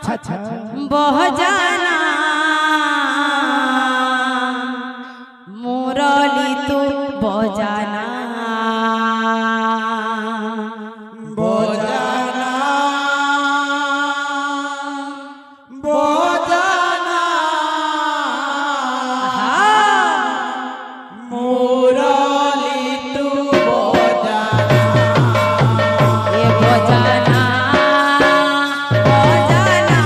अच्छा अच्छा बहजाना मुरली तू बजाना बजाना बजाना मुरली तू बजाना ये बजाना बजाना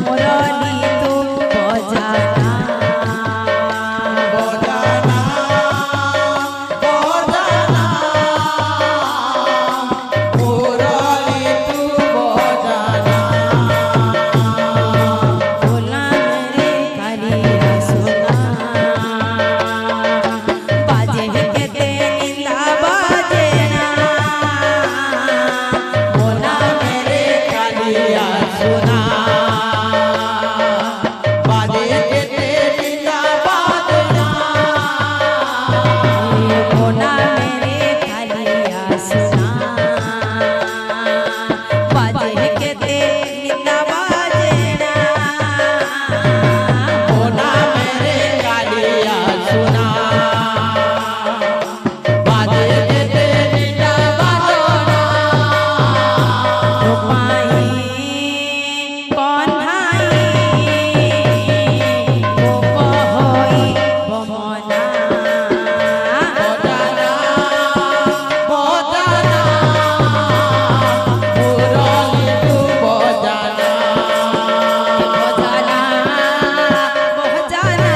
मुरली तू बजाना बजाना बजाना मुरली तू बजाना बोला मेरे कालिया सोना बाजे के तेला बाजे ना बोला मेरे कालिया सुना बाजे के तेरा बाजना बोला मेरे कालिया सोना बाजे के तेला बाजे ना होना मेरे कालिया सुना बाजे के तेरा बाजना रूपाई कौन भाई वो होई बमना बजाना बजाना मुरली तू बजाना बजाना बजाना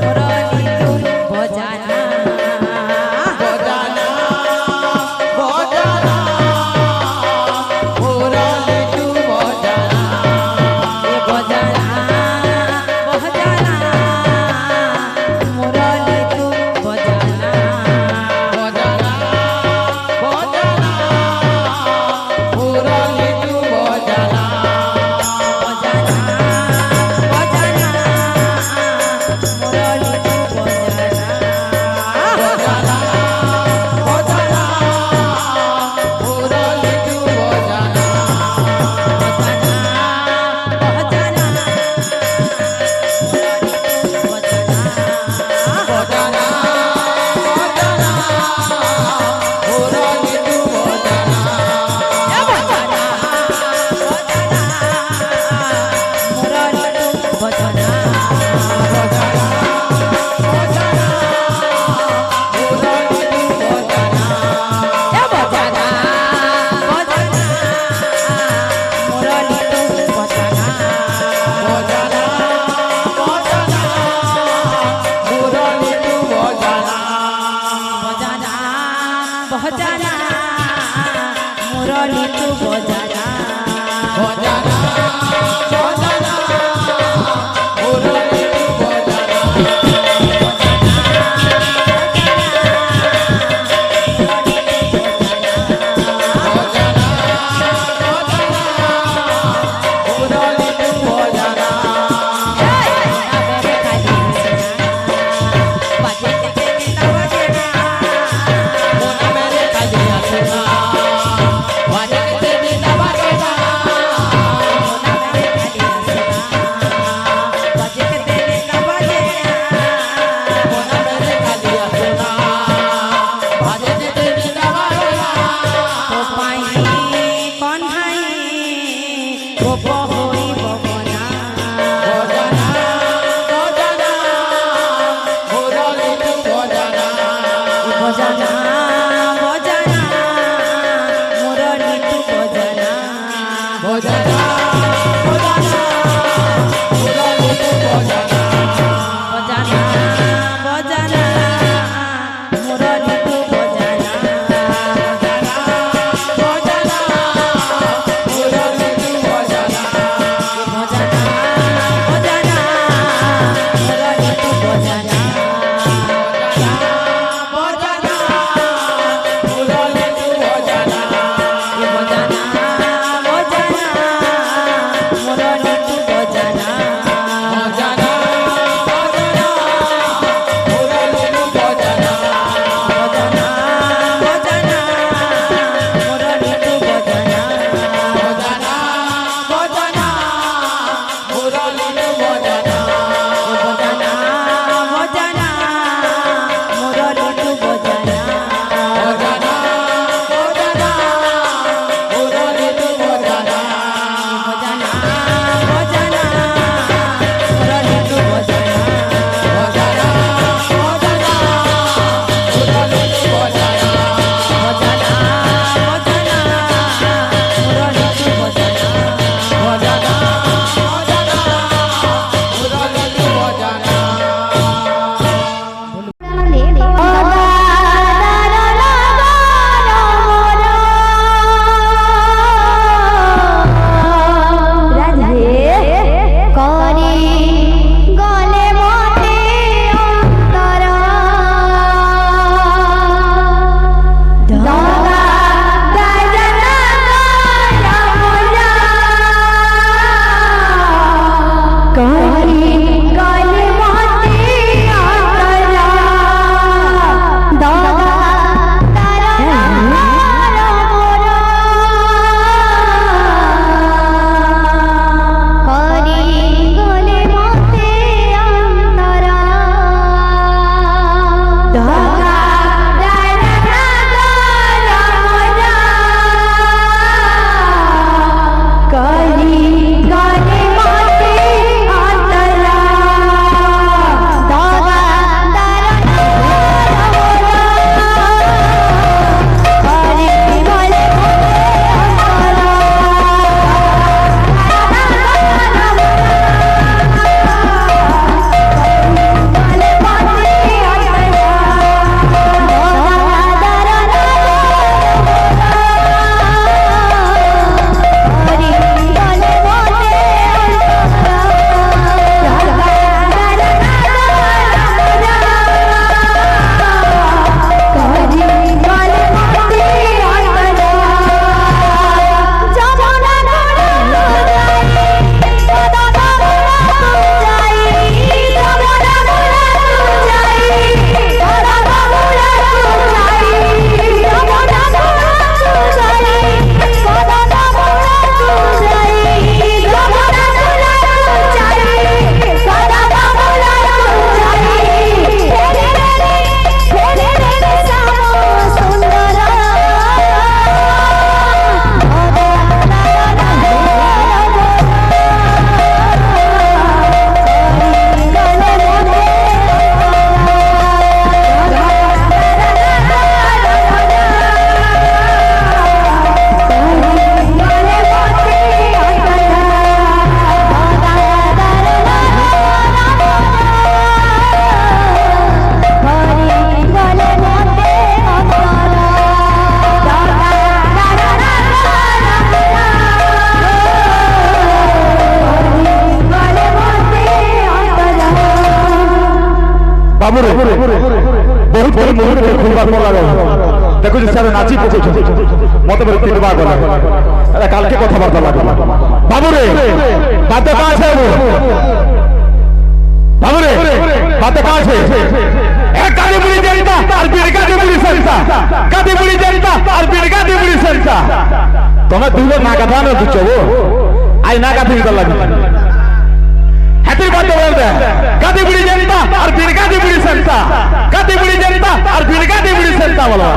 मुरली तू बजाना बजाना बजाना मुरली तू बजाना ये बजाना बजाना मुरली तू बजाना बजाना बजाना मुरली तू बजाना बजाना बजाना मुरली तू बजाना बजाना बजाना मुरली तू बजाना बजाना बजाना मुरली तू बजाना बजाना बजाना मुरली तू बजाना बजाना बजाना मुरली तू बजाना मुरली तू बजाना बजाना बजाना मुरली तू बजाना बजाना बजाना मुरली तू बजाना होना मेरे कालिया सुना बाजे के तेरा बाजना होना मेरे कालिया सुना बाजे के तेरा बाजना बजाना बजाना मुरली तू बजाना बजाना बजाना मुरली तू बजाना बजाना बजाना मुरली तू बजाना बजाना बजाना मुरली तू बजाना बजाना मुरली तू बजाना बजाना बजाना मुरली तू बजाना बजाना मुरली तू बजाना बजाना बजाना বাবুরে বহুত বড় মুহূর্তে খুলবার পর লাগা দেখো যে স্যার নাচি পড়ছে মতে বলে তিনবা গলা আরে কালকে কথাবার্তা লাগবে বাবুরে বাতে কাছে বাবুরে বাতে কাছে এক কাজে বুড়ি জেলটা আর বিড়কা দিয়ে বুড়ি সেলটা কাজে বুড়ি জেলটা আর বিড়কা দিয়ে বুড়ি সেলটা তোমরা দুটো না কথা না দুচো আই না কথা দিতে লাগবে হ্যাপি বার্থডে বলবে কাজে বুড়ি জেলটা আর বিড়কা দিয়ে বুড়ি সেলটা কাজে বুড়ি জেলটা আর বিড়কা দিয়ে বুড়ি সেলটা বলো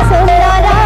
সুন্দর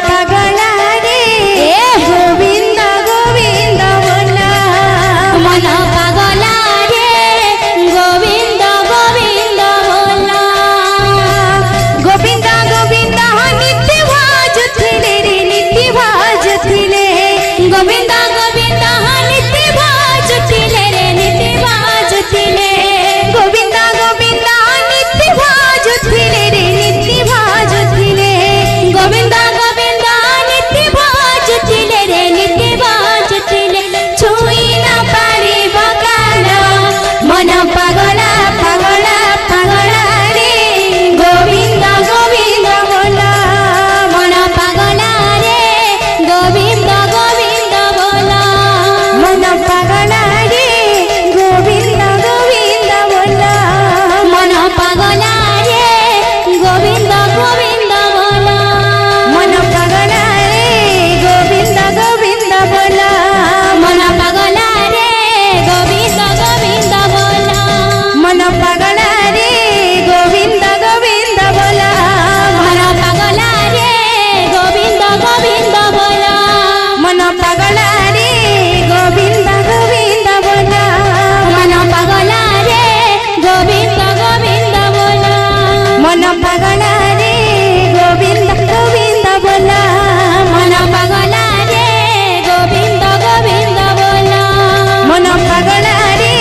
ପାଗଳା ରେ ଗୋବିନ୍ଦ ଗୋବିନ୍ଦ ବୋଲା ମନ ପାଗଲା ରେ ଗୋବିନ୍ଦ ଗୋବିନ୍ଦ ବୋଲା ଗୋବିନ୍ଦ ଗୋବିନ୍ଦ ନିତ୍ୟ ଭାଜୁଥିଲେ ରେ ନିତ୍ୟ ଭାଜୁଥିଲେ ଗୋବିନ୍ଦ ଗୋବିନ୍ଦ ନିତ୍ୟ ଭାଜୁଥିଲେ ରେ ନିତ୍ୟ ଭାଜୁଥିଲେ ଗୋବିନ୍ଦ ଗୋବିନ୍ଦ ନିତ୍ୟ ଭାଜୁଥିଲେ ରେ ନିତ୍ୟ ଭାଜୁଥିଲେ ଗୋବିନ୍ଦ ଗୋବିନ୍ଦ ନିତ୍ୟ ଭାଜୁଥିଲେ ରେ ନିତ୍ୟ ଭାଜୁଥିଲେ ଛୁଇଁ ନ ପାରିବ କାଳ ମନ ପାଗଳା ପାଗଳା ପାଗଳା ରେ ଗୋବିନ୍ଦ ଗୋବିନ୍ଦ ବୋଲା ମନ ପାଗଲା ରେ ଗୋବିନ୍ଦ ଗୋବିନ୍ଦ ବୋଲା ମନ ପାଗଳା ରେ ଗୋବିନ୍ଦ ଗୋବିନ୍ଦ ବୋଲା ମନ ପାଗଲା ରେ ଗୋବିନ୍ଦ ଗୋବିନ୍ଦ ବୋଲା ମନ ପାଗଳା ରେ ଗୋବିନ୍ଦ ଗୋବିନ୍ଦ ବୋଲା ମନ ପାଗଲା ରେ ଗୋବିନ୍ଦ ଗୋବିନ୍ଦ ବୋଲା ମନ ପାଗଳା ରେ ଗୋବିନ୍ଦ ଗୋବିନ୍ଦ ବୋଲା ମନ ପାଗଲା ରେ ଗୋବିନ୍ଦ ଗୋବିନ୍ଦ ବୋଲା ମନ ପାଗଳା ରେ ଗୋବିନ୍ଦ ଗୋବିନ୍ଦ ବୋଲା ମନ ପାଗଲା ରେ ଗୋବିନ୍ଦ ଗୋବିନ୍ଦ ବୋଲା ମନ ପାଗଳା ରେ ଗୋବିନ୍ଦ ଗୋବିନ୍ଦ ବୋଲା ମନ ପାଗଲା ରେ ଗୋବିନ୍ଦ ଗୋବିନ୍ଦ ବୋଲା ମନ ପାଗଳା ରେ ଗୋବିନ୍ଦ ଗୋବିନ୍ଦ ବୋଲା ମନ ପାଗଲା ରେ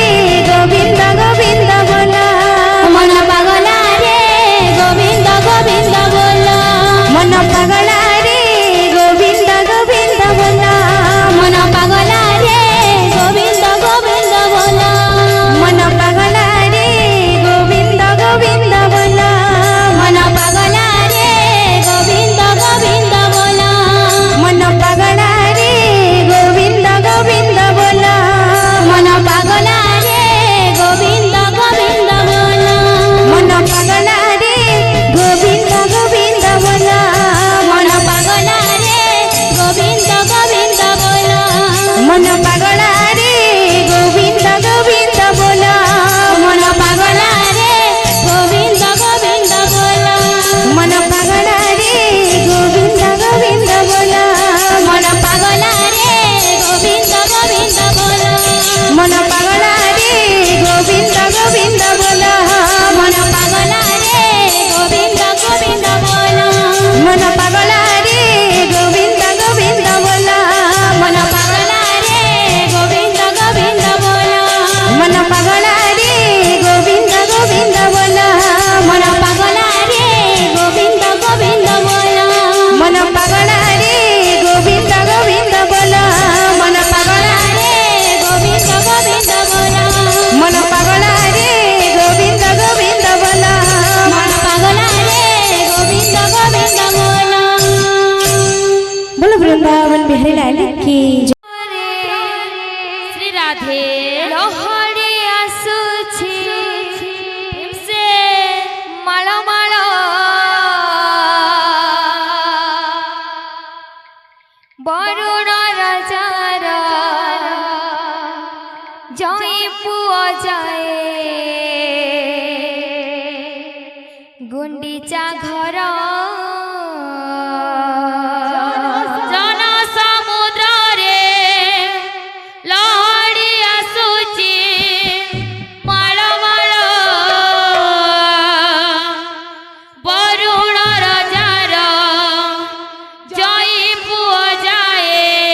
ଗୋବିନ୍ଦ ଗୋବିନ୍ଦ ବୋଲା ମନ ପାଗଳା ରେ ଗୋବିନ୍ଦ ଗୋବିନ୍ଦ ବୋଲା ମନ ପାଗଲା ରେ ଗୋବିନ୍ଦ ଗୋବିନ୍ଦ ବୋଲା ମନ ପାଗଳା ରେ ଗୋବିନ୍ଦ ଗୋବିନ୍ଦ ବୋଲା ମନ ପାଗଲା ରେ ଗୋବିନ୍ଦ ଗୋବିନ୍ଦ ବୋଲା ମନ ପାଗଳା ରେ ଗୋବିନ୍ଦ ଗୋବିନ୍ଦ ବୋଲା ମନ ପାଗଲା ରେ ଗୋବିନ୍ଦ ଗୋବିନ୍ଦ ବୋଲା ମନ ପାଗଳା ରେ ଗୋବିନ୍ଦ ଗୋବିନ୍ଦ ବୋଲା ମନ ପାଗଲା ରେ ଗୋବିନ୍ଦ ଗୋବିନ୍ଦ ବୋଲା ମନ ପାଗଳା ରେ ଗୋବିନ୍ଦ ଗୋବିନ୍ଦ ବୋଲା ମନ ପାଗଲା ରେ ଗୋବିନ୍ଦ ଗୋବିନ୍ଦ ବୋଲା ମନ ପାଗଳା ରେ ଗୋବିନ୍ଦ ଗୋବିନ୍ଦ ବୋଲା ମନ ପାଗଲା ରେ ଗୋବିନ୍ଦ ଗୋବିନ୍ଦ ବୋଲା ମନ ପାଗଳା ରେ ଗୋବିନ୍ଦ ଗୋବିନ୍ଦ ବୋଲା ମନ ପାଗଲା ରେ ଗୋବିନ୍ଦ ଗୋବିନ୍ଦ ବୋଲା ମନ ପାଗଳା ରେ ଗୋବିନ୍ଦ ଗୋବିନ୍ଦ ବୋଲା ମନ ପାଗଲା ରେ ଗୋବିନ୍ଦ ଗୋବିନ୍ଦ ବୋଲା ମନ ପାଗଳା ରେ ଗୋବିନ୍ଦ ଗୋବିନ୍ଦ ବୋଲା ମନ ପାଗଲା ରେ ଗୋବିନ୍ଦ ଗୋବିନ୍ଦ ବୋଲା ମନ ପାଗଳା ରେ ଗୋବିନ୍ଦ ଗୋବିନ୍ଦ ବୋଲା ମନ ପାଗଲା ରେ ଗୋବିନ୍ଦ ଗୋବିନ୍ଦ ବୋଲା ମନ ପାଗଳା ରେ ଗୋବିନ୍ଦ ଗୋବିନ୍ଦ ବୋଲା ମନ ପାଗଲା ରେ ଗୋବିନ୍ଦ ଗୋବିନ୍ଦ ବୋଲା बोलो वृंदावन बिहारी लाल की जय। श्री राधे लहड़ी आसुछि से माଳ ମାଳ ବରୁଣ ରାଜାର ଜଇଁ ପୁଅ ଯାଏ ଗୁଣ୍ଡିଚା ଘର ଜନ ସମୁଦ୍ରରେ ଲହଡ଼ି ଆସୁଛି ମାଳ ମାଳ ବରୁଣ ରାଜାର ଜଇଁ ପୁଅ ଯାଏ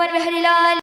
বৃন্দাবন বিহারী লাল